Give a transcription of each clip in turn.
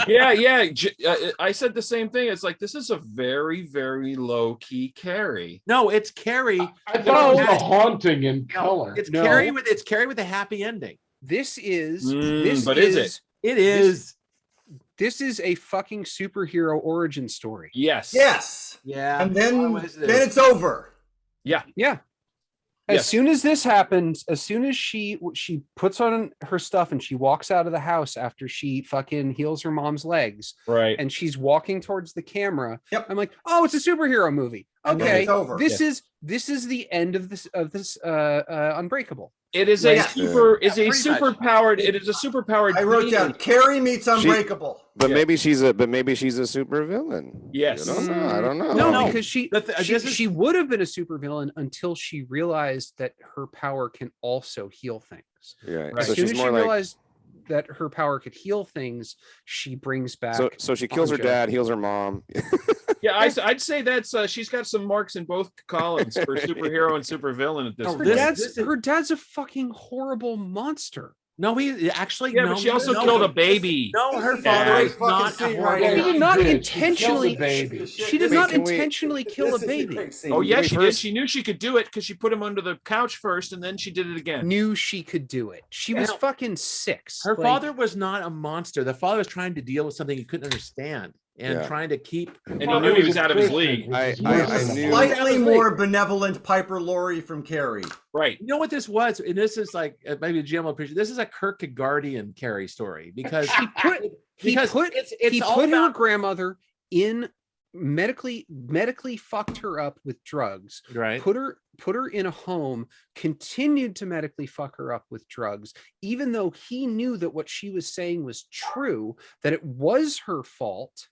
Yeah. I said the same thing. It's like, this is a very, very low key Carrie. No, it's Carrie. I thought it was the haunting in color. It's Carrie with a happy ending. This is but is it? It is. This is a fucking superhero origin story. Yes. Yeah. And then it's over. Yeah. As Yes. soon as this happens, as soon as she puts on her stuff and she walks out of the house after she fucking heals her mom's legs, Right. and she's walking towards the camera, Yep. I'm like, oh, it's a superhero movie. And then Okay, it's over. this is the end of this Unbreakable. It is Like, a superpowered. much. It is a superpowered. I wrote down Carrie meets Unbreakable. But maybe she's a super villain. Yes. I don't know. No, because she would have been a supervillain until she realized that her power can also heal things. Yeah. As So soon she's as she more like. realized that her power could heal things, she brings back. So she kills her dad, heals her mom. Yeah, I'd say that's she's got some marks in both columns for superhero and supervillain at this point. Her dad's a fucking horrible monster. No, he actually. Yeah, but she also killed a baby. No, her father is not. She did not intentionally. Baby. She did not intentionally kill a baby. Oh yeah, she did. She knew she could do it because she put him under the couch first, and then she did it again. Knew she could do it. She was fucking 6. Her father was not a monster. The father was trying to deal with something he couldn't understand and trying to keep. And he knew he was out of his league. I knew. Slightly more benevolent Piper Laurie from Carrie. Right. You know what this was, and this is like maybe Jim will appreciate. This is a Kierkegaardian Carrie story because he put her grandmother in medically fucked her up with drugs. Right. Put her in a home. Continued to medically fuck her up with drugs, even though he knew that what she was saying was true, that it was her fault.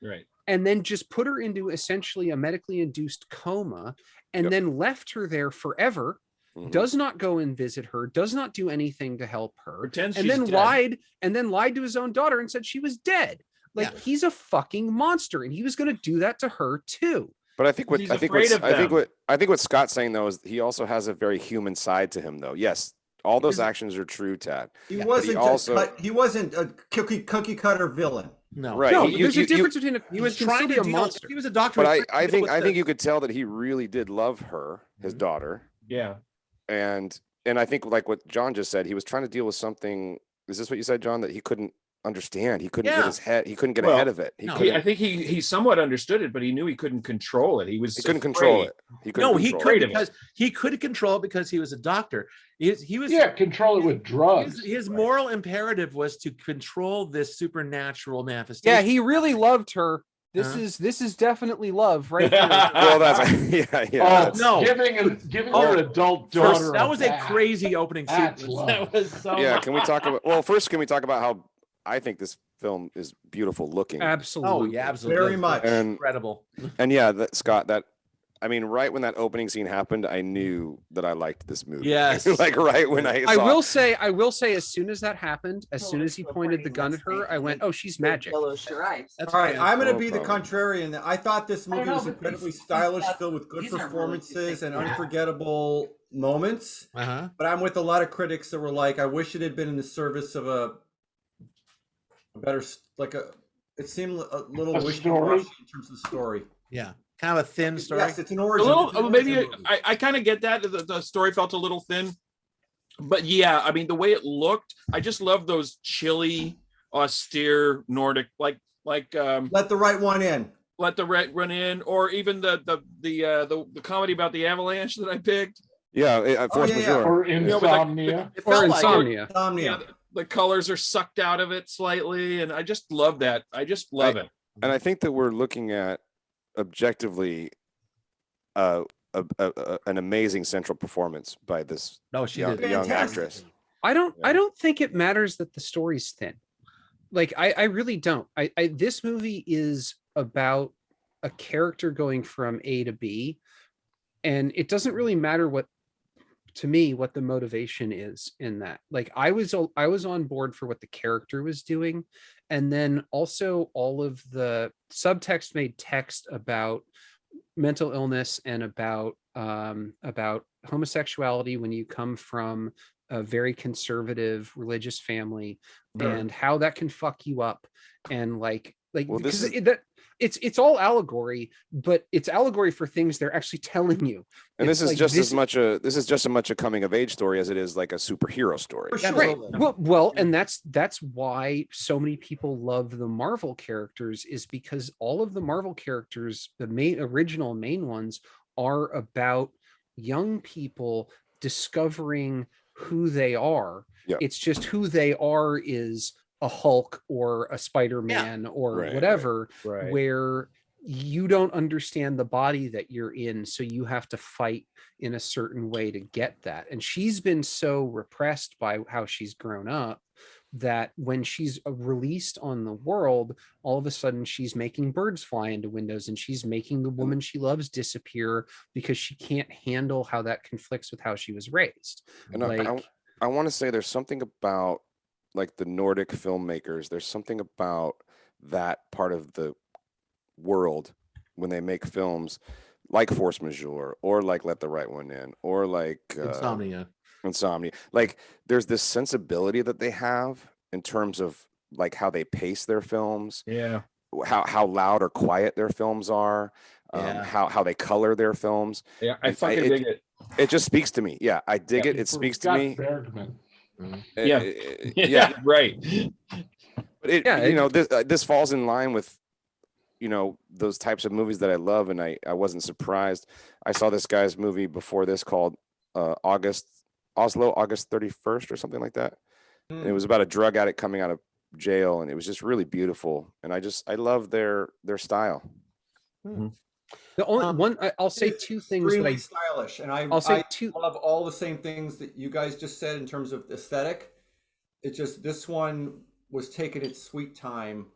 Right. And then just put her into essentially a medically induced coma, and then left her there forever. Does not go and visit her, does not do anything to help her, Pretends and she's then dead. lied to his own daughter and said she was dead. Like, he's a fucking monster, and he was going to do that to her too. But I think what Scott's saying though is he also has a very human side to him though. Yes, all those actions are true, Tad. He wasn't a cookie cutter villain. No, right. No, there's a difference between he was trying to be a monster. He was a doctor. But I think you could tell that he really did love her, his daughter. Yeah. And I think like what John just said, he was trying to deal with something. Is this what you said, John? That he couldn't understand. He couldn't get his head. He couldn't get ahead of it. I think he somewhat understood it, but he knew he couldn't control it. He couldn't control it. He could control it because he was a doctor. He was control it with drugs. His moral imperative was to control this supernatural manifestation. Yeah, he really loved her. This is definitely love, right? Well, that's giving your adult daughter. That was a crazy opening sequence. That was so. Yeah, can we talk about? Well, first, can we talk about how I think this film is beautiful looking? Absolutely. Oh yeah, absolutely. Very much. Incredible. And yeah, Scott, right when that opening scene happened, I knew that I liked this movie. Yes. Like right when I will say, as soon as that happened, as soon as he pointed the gun at her, I went, "Oh, she's magic." All right, I'm going to be the contrarian. I thought this movie was incredibly stylish, filled with good performances and unforgettable moments. But I'm with a lot of critics that were like, "I wish it had been in the service of a better, it seemed a little wishy-washy in terms of the story." Yeah. Kind of a thin story. Yes, it's an origin. I kind of get that. The story felt a little thin. But yeah, I mean, the way it looked, I just love those chilly, austere Nordic, like Let the Right One In. Let the Right Run In, or even the comedy about the avalanche that I picked. Yeah, Force Majeure. Or Insomnia. Yeah, the colors are sucked out of it slightly, and I just love that. I just love it. And I think that we're looking at objectively an amazing central performance by this young actress. I don't think it matters that the story's thin. Like I really don't. This movie is about a character going from A to B, and it doesn't really matter what the motivation is in that. Like I was on board for what the character was doing, and then also all of the subtext made text about mental illness and about homosexuality when you come from a very conservative religious family, and how that can fuck you up, and it's all allegory, but it's allegory for things they're actually telling you. And this is just as much a coming of age story as it is like a superhero story. Sure. Right. Well, and that's why so many people love the Marvel characters, is because all of the Marvel characters, the original main ones, are about young people discovering who they are. Yeah. It's just who they are is a Hulk or a Spider-Man or whatever, where you don't understand the body that you're in, so you have to fight in a certain way to get that. And she's been so repressed by how she's grown up that when she's released on the world, all of a sudden she's making birds fly into windows, and she's making the woman she loves disappear because she can't handle how that conflicts with how she was raised. And I want to say there's something about like the Nordic filmmakers, there's something about that part of the world when they make films like Force Majeure or like Let the Right One In or like Insomnia. Like there's this sensibility that they have in terms of like how they pace their films, how loud or quiet their films are, how they color their films. I fucking dig it. It just speaks to me. I dig it. It speaks to me. Bergman. Right. But this falls in line with those types of movies that I love, and I wasn't surprised. I saw this guy's movie before this called August 31st or something like that. And it was about a drug addict coming out of jail, and it was just really beautiful. And I love their style. The only one I'll say two things that stylish, and I'll say two. I love all the same things that you guys just said in terms of aesthetic. It's just this one was taking its sweet time.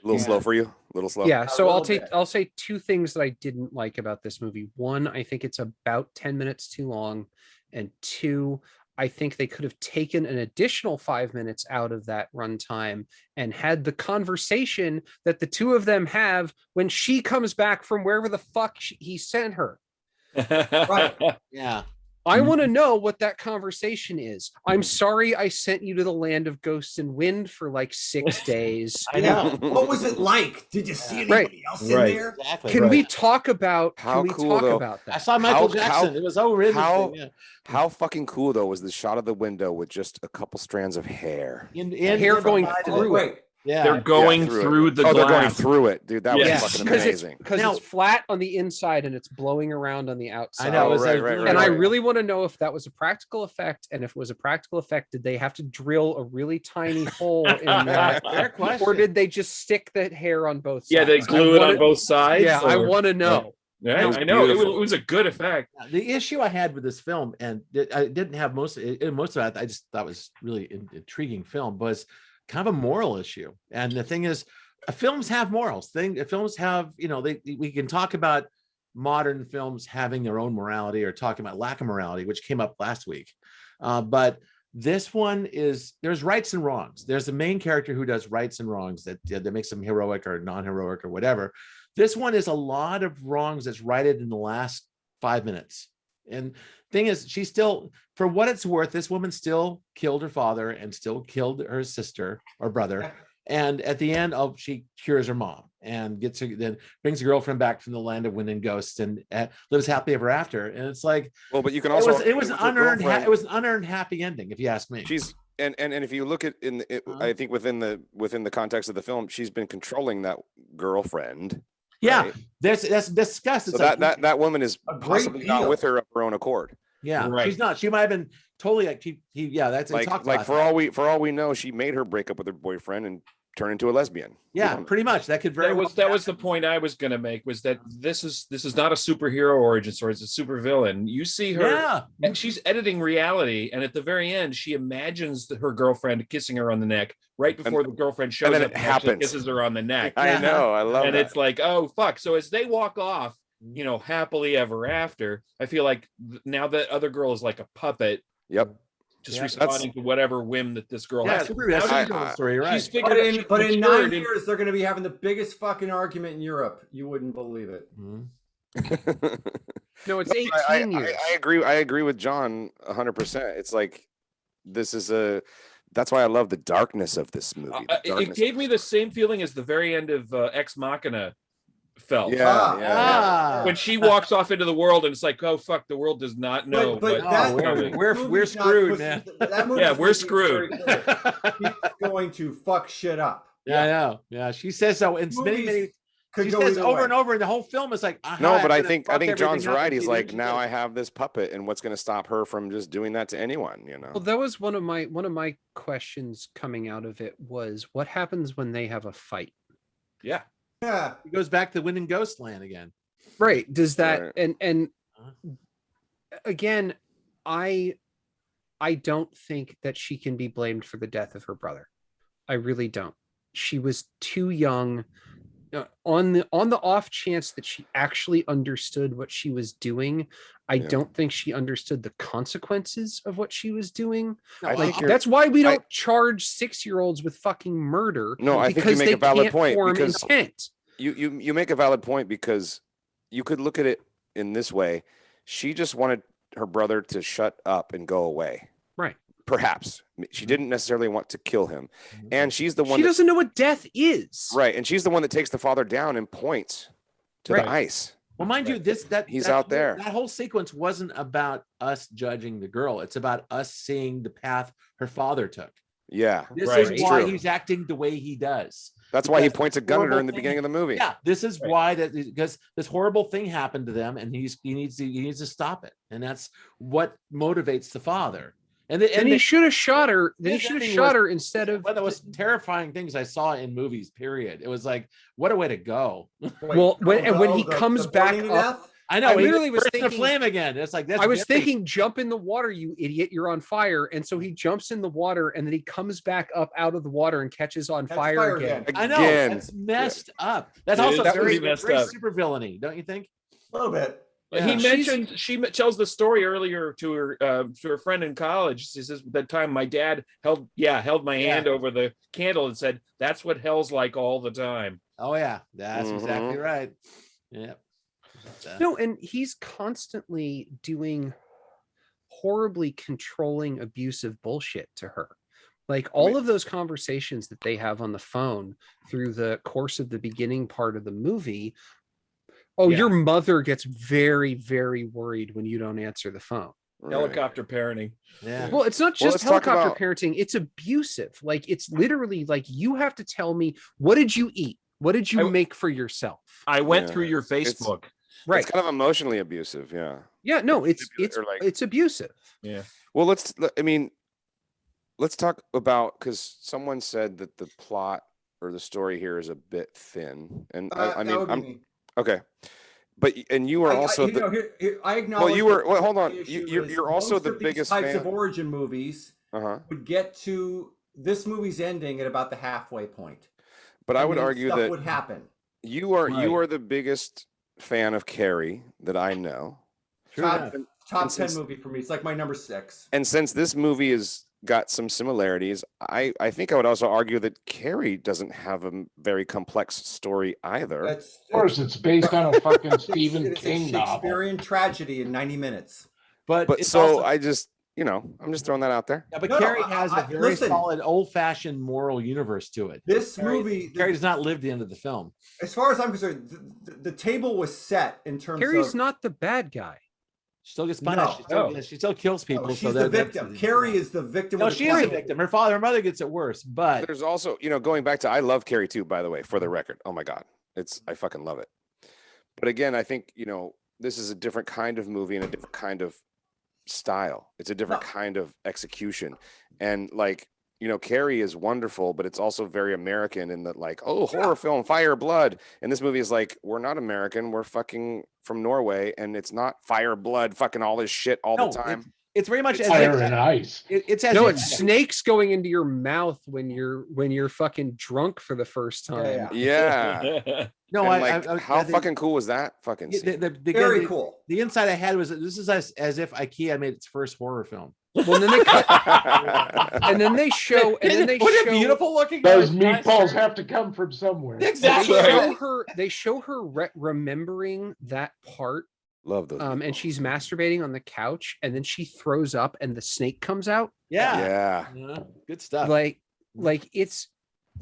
A little slow for you? A little slow? Yeah, so I'll say two things that I didn't like about this movie. One, I think it's about 10 minutes too long. And two, I think they could have taken an additional 5 minutes out of that runtime and had the conversation that the two of them have when she comes back from wherever the fuck he sent her. Right. Yeah. I want to know what that conversation is. I'm sorry I sent you to the land of ghosts and wind for like 6 days. I know. What was it like? Did you see anybody else in there? Exactly. Can we talk about that? I saw Michael Jackson. It was horrific. How fucking cool though was the shot of the window with just a couple strands of hair? Hair going through it. Yeah, they're going through the glass. They're going through it, dude. That was fucking amazing. Because it's flat on the inside and it's blowing around on the outside. I know. Right. I really want to know if that was a practical effect, and if it was a practical effect, did they have to drill a really tiny hole in that, or did they just stick the hair on both sides? Yeah, they glue it on both sides. Yeah, I want to know. Yeah, I know it was a good effect. The issue I had with this film, and I didn't have most of it, I just thought was really intriguing film, was kind of a moral issue. And the thing is, films have morals. Films have, we can talk about modern films having their own morality or talking about lack of morality, which came up last week. But this one there's rights and wrongs. There's the main character who does rights and wrongs that makes them heroic or non-heroic or whatever. This one is a lot of wrongs that's righted in the last 5 minutes. And thing is, she still, for what it's worth, this woman still killed her father and still killed her sister or brother. And at the end, she cures her mom and then brings a girlfriend back from the land of wind and ghosts and lives happily ever after. And it's like, well, but you can also it was an unearned happy ending, if you ask me. She's and if you look at I think within the context of the film, she's been controlling that girlfriend. Yeah, right? that's discussed. So that woman is possibly not with her of her own accord. Yeah, right. She's not. She might have been totally like that's like for all we know, she made her break up with her boyfriend and turn into a lesbian. Yeah, pretty much. That could that was the point I was going to make, was that this is not a superhero origin story. It's a super villain. You see her, and she's editing reality, and at the very end, she imagines her girlfriend kissing her on the neck right before the girlfriend shows up. It happens. Kisses her on the neck. I know. I love. And it's like, oh fuck. So as they walk off, happily ever after, I feel like now that other girl is like a puppet. Yep. Just responding to whatever whim that this girl has. Story, right? But in 9 years, they're going to be having the biggest fucking argument in Europe. You wouldn't believe it. Mm-hmm. No, it's 18 years. I agree with John 100%. It's like that's why I love the darkness of this movie. It gave me the same feeling as the very end of Ex Machina felt. When she walks off into the world and it's like, oh fuck, the world does not know. We're screwed, man. We're screwed. She's going to fuck shit up. Yeah, I know. Yeah, she says so in many. She says over and over in the whole film. It's like no, but I think John's right. He's like, now I have this puppet, and what's going to stop her from just doing that to anyone? You know. Well, that was one of my questions coming out of it was what happens when they have a fight. Yeah. It goes back to Wind and Ghost Land again. Right. Does that and again, I don't think that she can be blamed for the death of her brother. I really don't. She was too young. On the off chance that she actually understood what she was doing, I don't think she understood the consequences of what she was doing. That's why we don't charge 6-year-olds with fucking murder. No, I think you make a valid point because you make a valid point because you could look at it in this way. She just wanted her brother to shut up and go away. Right. Perhaps she didn't necessarily want to kill him, and she's the one. She doesn't know what death is, right? And she's the one that takes the father down and points to the ice. Well, mind you, he's out there. That whole sequence wasn't about us judging the girl. It's about us seeing the path her father took. Yeah, this is why he's acting the way he does. That's why he points a gun at her in the beginning of the movie. Yeah, this is why because this horrible thing happened to them, and he needs to stop it, and that's what motivates the father. And he should have shot her. Then he should have shot her instead of. One of the most terrifying things I saw in movies. Period. It was like, what a way to go. Well, when he comes back up, I know. I literally was thinking the flame again. It's like I was thinking, jump in the water, you idiot! You're on fire. And so he jumps in the water, and then he comes back up out of the water and catches on fire again. I know. That's messed up. That's also very super villainy, don't you think? A little bit. Yeah. He mentioned she tells the story earlier to her friend in college. She says that time my dad held my hand over the candle and said, "That's what hell's like all the time." Oh yeah, that's exactly right. Yeah. No, and he's constantly doing horribly controlling, abusive bullshit to her. Like all of those conversations that they have on the phone through the course of the beginning part of the movie. Oh, your mother gets very, very worried when you don't answer the phone. Right. Helicopter parenting. Yeah. Well, it's not just helicopter parenting. It's abusive. Like it's literally like you have to tell me, what did you eat? What did you make for yourself? I went through your Facebook. It's kind of emotionally abusive. Yeah. Yeah. No, it's abusive. Yeah. Well, let's talk about, because someone said that the plot or the story here is a bit thin, and I'm okay, but you were also I acknowledge. Well, you were. Well, hold on. You're also the biggest types fan of origin movies would get to this movie's ending at about the halfway point. But I would argue that would happen. You are the biggest fan of Carrie that I know. Top 10 movie for me. It's like my number 6. And since this movie has got some similarities, I think I would also argue that Carrie doesn't have a very complex story either. Of course, it's based on a fucking Stephen King novel. Shakespearean tragedy in 90 minutes. But so also, I'm just throwing that out there. Yeah, but Carrie has a very solid, old-fashioned moral universe to it. This movie, Carrie does not live the end of the film. As far as I'm concerned, the table was set in terms of Carrie's not the bad guy. She still gets punished. She still kills people. She's the victim. Carrie is the victim. No, she is a victim. Her mother gets it worse. But there's also, going back to, I love Carrie too, by the way, for the record. Oh my God. I fucking love it. But again, I think, this is a different kind of movie and a different kind of style. It's a different kind of execution. And Carrie is wonderful, but it's also very American in that, horror film, fire, blood. And this movie is like, we're not American. We're fucking from Norway, and it's not fire, blood, fucking all this shit all the time. It's very much fire and ice. It's as no, it's snakes going into your mouth when you're fucking drunk for the first time. Yeah. No, how fucking cool was that fucking scene? Very cool. The insight I had was this is as if IKEA made its first horror film. Well, then they cut, and then they show, and then they show beautiful looking. Those meatballs have to come from somewhere. Exactly. They show her remembering that part. Love those. And she's masturbating on the couch, and then she throws up, and the snake comes out. Yeah. Good stuff. Like it's.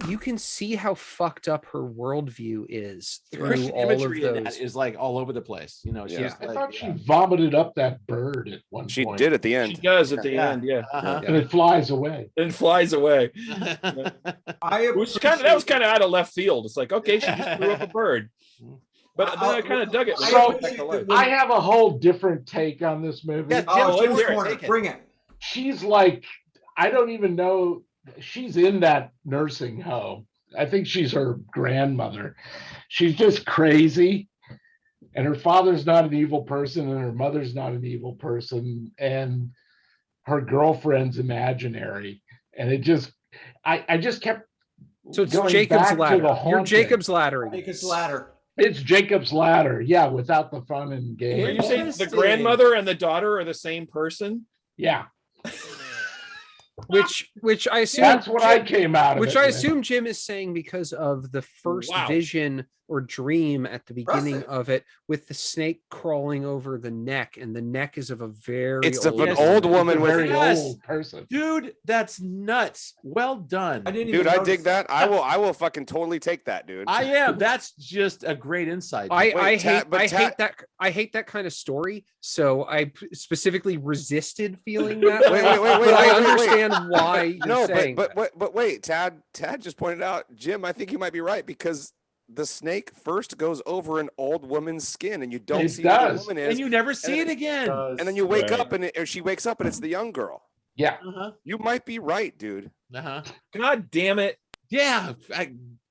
You can see how fucked up her worldview is through all of those. In that is like all over the place. You know, I thought she vomited up that bird at one point. She did at the end. She does at the end, yeah. And it flies away. It flies away. That was kind of out of left field. It's like, okay, she just threw up a bird. But then I kind of dug it. So I have a whole different take on this movie. Yeah, bring it. She's like, I don't even know. She's in that nursing home. I think she's her grandmother. She's just crazy. And her father's not an evil person, and her mother's not an evil person. And her girlfriend's imaginary. And it just, I just kept. So it's Jacob's Ladder. You're Jacob's Ladder. Jacob's Ladder. It's Jacob's Ladder. Yeah, without the fun and game. Are you saying the grandmother and the daughter are the same person? Yeah. Which I assume that's what I came out of. Which I assume Jim is saying because of the first vision or dream at the beginning of it, with the snake crawling over the neck, and the neck is of a very an old woman with very old person. Dude, that's nuts. Well done. I dig that. I will fucking totally take that, dude. I am. That's just a great insight. I hate that kind of story. So I specifically resisted feeling that way. But I understand why you're saying but wait, Tad just pointed out, Jim, I think you might be right, because the snake first goes over an old woman's skin, and you don't see what the woman is, and you never see it again. And then you wake up, or she wakes up, and it's the young girl. Yeah, you might be right, dude. God damn it! Yeah,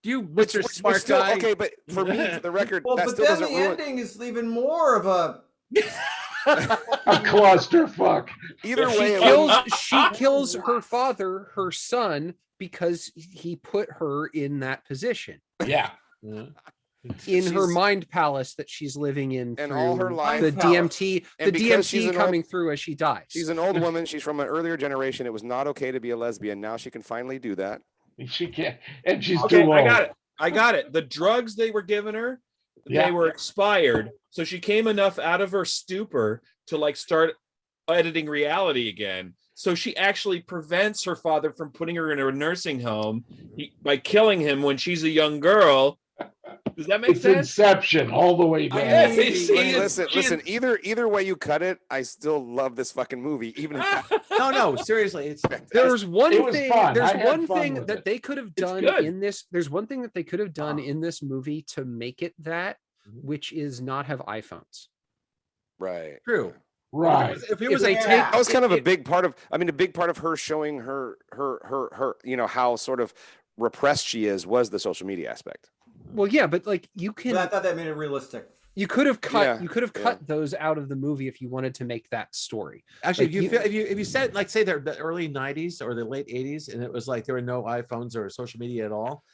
Mr. Smart Guy. Okay, but for me, for the record, well, that but still then doesn't the ruin. ending is even more of a clusterfuck. Either way, she kills her father, her son, because he put her in that position. Yeah. In her mind palace that she's living in, and all her life, the DMT coming through as she dies. She's an old woman. She's from an earlier generation. It was not okay to be a lesbian. Now she can finally do that. She can't, and she's too old. I got it. The drugs they were giving her, they were expired. So she came enough out of her stupor to start editing reality again. So she actually prevents her father from putting her in a nursing home by killing him when she's a young girl. Does that make sense? Inception all the way back. Listen. Either way you cut it, I still love this fucking movie. Even no, seriously, there's one thing that they could have done in this. There's one thing that they could have done in this movie to make it that, which is not have iPhones. Right. True. Right. If it was that was kind of a big part of. I mean, a big part of her showing her, how sort of repressed she is was the social media aspect. Well, yeah, but you can. But I thought that made it realistic. You could have cut. Yeah, you could have cut those out of the movie if you wanted to make that story. Actually, if you said say the early '90s or the late '80s, and it was there were no iPhones or social media at all,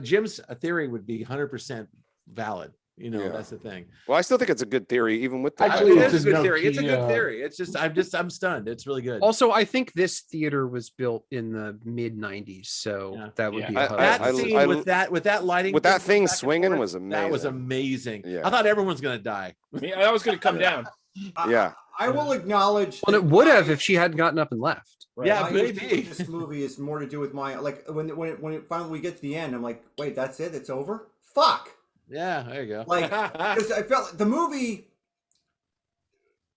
Jim's theory would be 100% valid. That's the thing. Well, I still think it's a good theory, even with the actually, it's a good theory. It's a good theory. It's just I'm stunned. It's really good. Also, I think this theater was built in the mid '90s, so that would be that scene with that lighting, with that thing swinging was amazing. That was amazing. Yeah. I thought everyone's gonna die. I was gonna come down. Yeah, I will acknowledge. Well, it would have if she hadn't gotten up and left. Right. Yeah, maybe this movie is more to do with my when it finally we get to the end. I'm like, wait, that's it? It's over? Fuck. Yeah, there you go. Because I felt the movie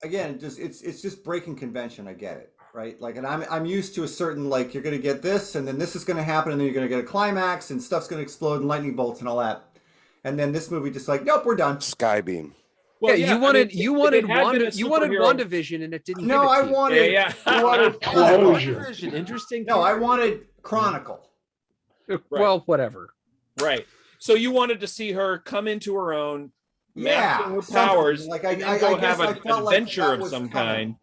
again. It's just breaking convention. I get it, right? And I'm used to a certain you're going to get this, and then this is going to happen, and then you're going to get a climax, and stuff's going to explode, and lightning bolts, and all that. And then this movie just nope, we're done. Skybeam. Well, you wanted WandaVision, and it didn't. No, I wanted. I wanted closure. Interesting. No, I wanted Chronicle. Well, whatever. Right. So you wanted to see her come into her own, mastering her powers, I have an adventure of some kind.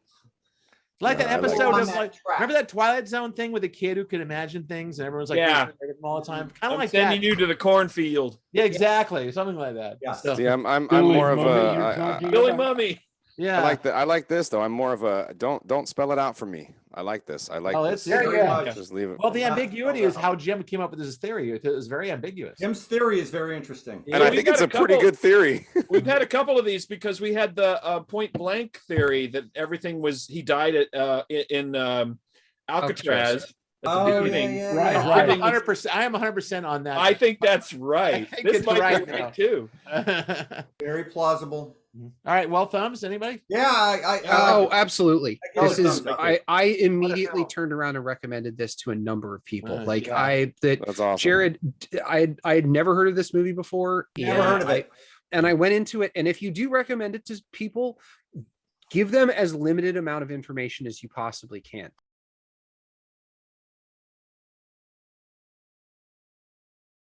Like that I like episode this. of like, remember that Twilight Zone thing with the kid who could imagine things and everyone's like, Yeah. all the time. Kind of like sending that. you to the cornfield. Yeah, exactly. Something like that. Yes. So, See, I'm Billy more of Mummy, you're a. talking Billy about? Mummy. yeah. I like this though. I'm more of a don't spell it out for me. I like this. I like Oh, this. that's Very much. Just leave it. Well, the Yeah. ambiguity is how Jim came up with his theory. It was very ambiguous. Jim's theory is very interesting. And I we've think it's got a pretty good theory. We've had a couple of these because we had the point blank theory that everything was he died at in Alcatraz at the Oh, beginning. yeah, Right, yeah. right. Everything was- 100%. I am 100% on that. I think that's right. I think This it's might right be now. right too. Very plausible. All right. Well, thumbs. Anybody? Yeah, I Oh, absolutely. I get This it. is Thank I immediately turned around and recommended this to a number of people. Like yeah. That's awesome. Jared, I had never heard of this movie before. Never heard of it. And I went into it, and if you do recommend it to people, give them as limited amount of information as you possibly can.